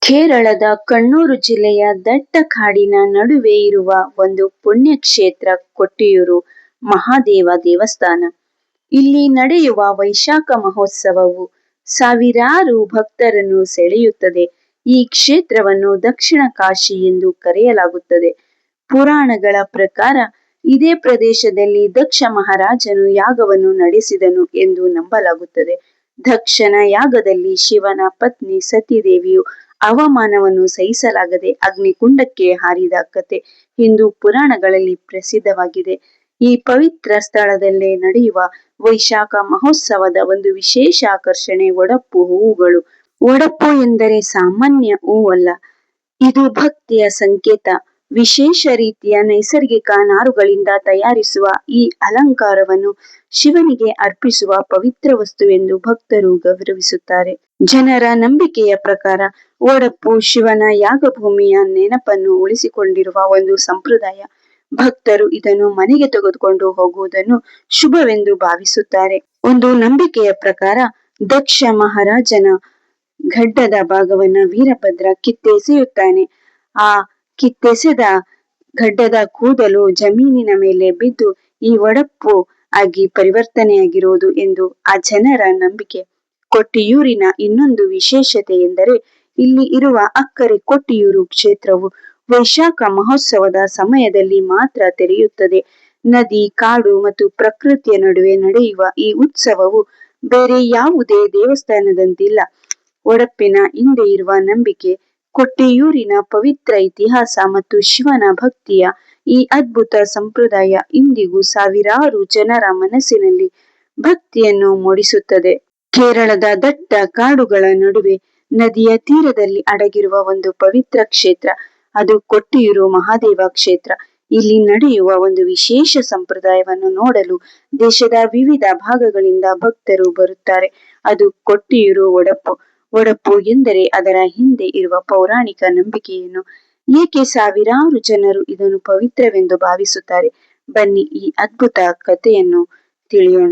ಕೇರಳದ ಕಣ್ಣೂರು ಜಿಲ್ಲೆಯ ದಟ್ಟ ಕಾಡಿನ ನಡುವೆ ಇರುವ ಒಂದು ಪುಣ್ಯಕ್ಷೇತ್ರ ಕೊಟ್ಟಿಯೂರು ಮಹಾದೇವ ದೇವಸ್ಥಾನ. ಇಲ್ಲಿ ನಡೆಯುವ ವೈಶಾಖ ಮಹೋತ್ಸವವು ಸಾವಿರಾರು ಭಕ್ತರನ್ನು ಸೆಳೆಯುತ್ತದೆ. ಈ ಕ್ಷೇತ್ರವನ್ನು ದಕ್ಷಿಣ ಕಾಶಿ ಎಂದು ಕರೆಯಲಾಗುತ್ತದೆ. ಪುರಾಣಗಳ ಪ್ರಕಾರ ಇದೇ ಪ್ರದೇಶದಲ್ಲಿ ದಕ್ಷ ಮಹಾರಾಜನು ಯಾಗವನ್ನು ನಡೆಸಿದನು ಎಂದು ನಂಬಲಾಗುತ್ತದೆ. ದಕ್ಷನ ಯಾಗದಲ್ಲಿ ಶಿವನ ಪತ್ನಿ ಸತಿದೇವಿಯು ಅವಮಾನವನ್ನು ಸಹಿಸಲಾಗದೆ ಅಗ್ನಿಕುಂಡಕ್ಕೆ ಹಾರಿದ ಕತೆ ಹಿಂದೂ ಪುರಾಣಗಳಲ್ಲಿ ಪ್ರಸಿದ್ಧವಾಗಿದೆ. ಈ ಪವಿತ್ರ ಸ್ಥಳದಲ್ಲೇ ನಡೆಯುವ ವೈಶಾಖ ಮಹೋತ್ಸವದ ಒಂದು ವಿಶೇಷ ಆಕರ್ಷಣೆ ಒಡಪ್ಪು ಹೂವುಗಳು. ಒಡಪ್ಪು ಎಂದರೆ ಸಾಮಾನ್ಯ ಹೂವಲ್ಲ, ಇದು ಭಕ್ತಿಯ ಸಂಕೇತ. ವಿಶೇಷ ರೀತಿಯ ನೈಸರ್ಗಿಕ ನಾರುಗಳಿಂದ ತಯಾರಿಸುವ ಈ ಅಲಂಕಾರವನ್ನು ಶಿವನಿಗೆ ಅರ್ಪಿಸುವ ಪವಿತ್ರ ವಸ್ತುವೆಂದು ಭಕ್ತರು ಗೌರವಿಸುತ್ತಾರೆ. ಜನರ ನಂಬಿಕೆಯ ಪ್ರಕಾರ ಒಡಪ್ಪು ಶಿವನ ಯಾಗಭೂಮಿಯ ನೆನಪನ್ನು ಉಳಿಸಿಕೊಂಡಿರುವ ಒಂದು ಸಂಪ್ರದಾಯ. ಭಕ್ತರು ಇದನ್ನು ಮನೆಗೆ ತೆಗೆದುಕೊಂಡು ಹೋಗುವುದನ್ನು ಶುಭವೆಂದು ಭಾವಿಸುತ್ತಾರೆ. ಒಂದು ನಂಬಿಕೆಯ ಪ್ರಕಾರ ದಕ್ಷ ಮಹಾರಾಜನ ಗಡ್ಡದ ಭಾಗವನ್ನ ವೀರಭದ್ರ ಕಿತ್ತೆಸೆಯುತ್ತಾನೆ. ಆ ಕಿತ್ತೆಸೆದ ಗಡ್ಡದ ಕೂದಲು ಜಮೀನಿನ ಮೇಲೆ ಬಿದ್ದು ಈ ಒಡಪ್ಪು ಆಗಿ ಪರಿವರ್ತನೆಯಾಗಿರುವುದು ಎಂದು ಆ ಜನರ ನಂಬಿಕೆ. ಕೊಟ್ಟಿಯೂರಿನ ಇನ್ನೊಂದು ವಿಶೇಷತೆ ಎಂದರೆ ಇಲ್ಲಿ ಇರುವ ಅಕ್ಕರೆ ಕೊಟ್ಟಿಯೂರು ಕ್ಷೇತ್ರವು ವೈಶಾಖ ಮಹೋತ್ಸವದ ಸಮಯದಲ್ಲಿ ಮಾತ್ರ ತೆರೆಯುತ್ತದೆ. ನದಿ, ಕಾಡು ಮತ್ತು ಪ್ರಕೃತಿಯ ನಡುವೆ ನಡೆಯುವ ಈ ಉತ್ಸವವು ಬೇರೆ ಯಾವುದೇ ದೇವಸ್ಥಾನದಂತಿಲ್ಲ. ಒಡಪ್ಪಿನ ಹಿಂದೆ ಇರುವ ನಂಬಿಕೆ, ಕೊಟ್ಟಿಯೂರಿನ ಪವಿತ್ರ ಇತಿಹಾಸ ಮತ್ತು ಶಿವನ ಭಕ್ತಿಯ ಈ ಅದ್ಭುತ ಸಂಪ್ರದಾಯ ಇಂದಿಗೂ ಸಾವಿರಾರು ಜನರ ಮನಸ್ಸಿನಲ್ಲಿ ಭಕ್ತಿಯನ್ನು ಮೂಡಿಸುತ್ತದೆ. ಕೇರಳದ ದಟ್ಟ ಕಾಡುಗಳ ನಡುವೆ ನದಿಯ ತೀರದಲ್ಲಿ ಅಡಗಿರುವ ಒಂದು ಪವಿತ್ರ ಕ್ಷೇತ್ರ, ಅದು ಕೊಟ್ಟಿಯೂರು ಮಹಾದೇವ ಕ್ಷೇತ್ರ. ಇಲ್ಲಿ ನಡೆಯುವ ಒಂದು ವಿಶೇಷ ಸಂಪ್ರದಾಯವನ್ನು ನೋಡಲು ದೇಶದ ವಿವಿಧ ಭಾಗಗಳಿಂದ ಭಕ್ತರು ಬರುತ್ತಾರೆ. ಅದು ಕೊಟ್ಟಿಯೂರು ಒಡಪ್ಪು. ಒಡಪ್ಪು ಎಂದರೆ ಅದರ ಹಿಂದೆ ಇರುವ ಪೌರಾಣಿಕ ನಂಬಿಕೆಯನ್ನು, ಏಕೆ ಸಾವಿರಾರು ಜನರು ಇದನ್ನು ಪವಿತ್ರವೆಂದು ಭಾವಿಸುತ್ತಾರೆ. ಬನ್ನಿ ಈ ಅದ್ಭುತ ಕಥೆಯನ್ನು ತಿಳಿಯೋಣ.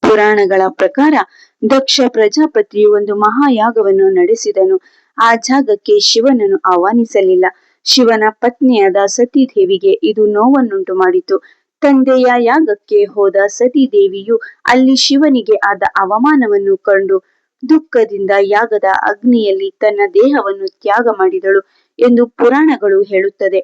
ಪುರಾಣಗಳ ಪ್ರಕಾರ ದಕ್ಷ ಪ್ರಜಾಪತಿಯು ಒಂದು ಮಹಾಯಾಗವನ್ನು ನಡೆಸಿದನು. ಆ ಜಾಗಕ್ಕೆ ಶಿವನನ್ನು ಆಹ್ವಾನಿಸಲಿಲ್ಲ. ಶಿವನ ಪತ್ನಿಯಾದ ಸತಿದೇವಿಗೆ ಇದು ನೋವನ್ನುಂಟು ಮಾಡಿತು. ತಂದೆಯ ಯಾಗಕ್ಕೆ ಹೋದ ಸತಿದೇವಿಯು ಅಲ್ಲಿ ಶಿವನಿಗೆ ಆದ ಅವಮಾನವನ್ನು ಕಂಡು ದುಃಖದಿಂದ ಯಾಗದ ಅಗ್ನಿಯಲ್ಲಿ ತನ್ನ ದೇಹವನ್ನು ತ್ಯಾಗ ಮಾಡಿದಳು ಎಂದು ಪುರಾಣಗಳು ಹೇಳುತ್ತದೆ.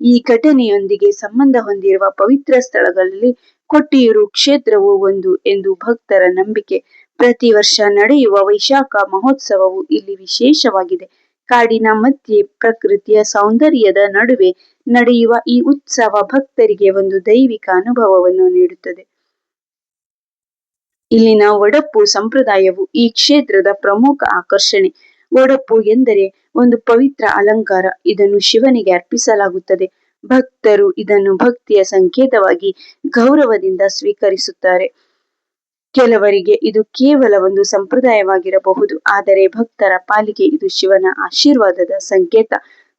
ಈ ಘಟನೆಯೊಂದಿಗೆ ಸಂಬಂಧ ಹೊಂದಿರುವ ಪವಿತ್ರ ಸ್ಥಳಗಳಲ್ಲಿ ಕೊಟ್ಟಿಯೂರು ಕ್ಷೇತ್ರವು ಒಂದು ಎಂದು ಭಕ್ತರ ನಂಬಿಕೆ. ಪ್ರತಿ ವರ್ಷ ನಡೆಯುವ ವೈಶಾಖ ಮಹೋತ್ಸವವು ಇಲ್ಲಿ ವಿಶೇಷವಾಗಿದೆ. ಕಾಡಿನ ಮಧ್ಯೆ ಪ್ರಕೃತಿಯ ಸೌಂದರ್ಯದ ನಡುವೆ ನಡೆಯುವ ಈ ಉತ್ಸವ ಭಕ್ತರಿಗೆ ಒಂದು ದೈವಿಕ ಅನುಭವವನ್ನು ನೀಡುತ್ತದೆ. ಇಲ್ಲಿನ ಒಡಪ್ಪು ಸಂಪ್ರದಾಯವು ಈ ಕ್ಷೇತ್ರದ ಪ್ರಮುಖ ಆಕರ್ಷಣೆ. ಒಡಪ್ಪು ಎಂದರೆ ಒಂದು ಪವಿತ್ರ ಅಲಂಕಾರ. ಇದನ್ನು ಶಿವನಿಗೆ ಅರ್ಪಿಸಲಾಗುತ್ತದೆ. ಭಕ್ತರು ಇದನ್ನು ಭಕ್ತಿಯ ಸಂಕೇತವಾಗಿ ಗೌರವದಿಂದ ಸ್ವೀಕರಿಸುತ್ತಾರೆ. ಕೆಲವರಿಗೆ ಇದು ಕೇವಲ ಒಂದು ಸಂಪ್ರದಾಯವಾಗಿರಬಹುದು, ಆದರೆ ಭಕ್ತರ ಪಾಲಿಗೆ ಇದು ಶಿವನ ಆಶೀರ್ವಾದದ ಸಂಕೇತ.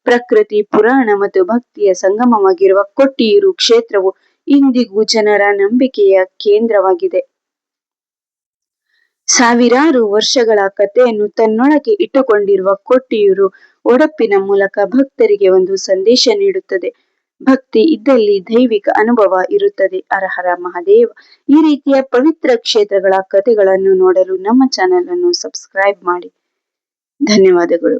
ಪ್ರಕೃತಿ, ಪುರಾಣ ಮತ್ತು ಭಕ್ತಿಯ ಸಂಗಮವಾಗಿರುವ ಕೊಟ್ಟಿಯೂರು ಕ್ಷೇತ್ರವು ಇಂದಿಗೂ ಜನರ ನಂಬಿಕೆಯ ಕೇಂದ್ರವಾಗಿದೆ. ಸಾವಿರಾರು ವರ್ಷಗಳ ಕಥೆಯನ್ನು ತನ್ನೊಳಗೆ ಇಟ್ಟುಕೊಂಡಿರುವ ಕೊಟ್ಟಿಯೂರು ಒಡಪ್ಪಿನ ಮೂಲಕ ಭಕ್ತರಿಗೆ ಒಂದು ಸಂದೇಶ ನೀಡುತ್ತದೆ. ಭಕ್ತಿ ಇದ್ದಲ್ಲಿ ದೈವಿಕ ಅನುಭವ ಇರುತ್ತದೆ. ಹರ ಹರ ಮಹಾದೇವ. ಈ ರೀತಿಯ ಪವಿತ್ರ ಕ್ಷೇತ್ರಗಳ ಕಥೆಗಳನ್ನು ನೋಡಲು ನಮ್ಮ ಚಾನೆಲ್ ಅನ್ನು ಸಬ್ಸ್ಕ್ರೈಬ್ ಮಾಡಿ. ಧನ್ಯವಾದಗಳು.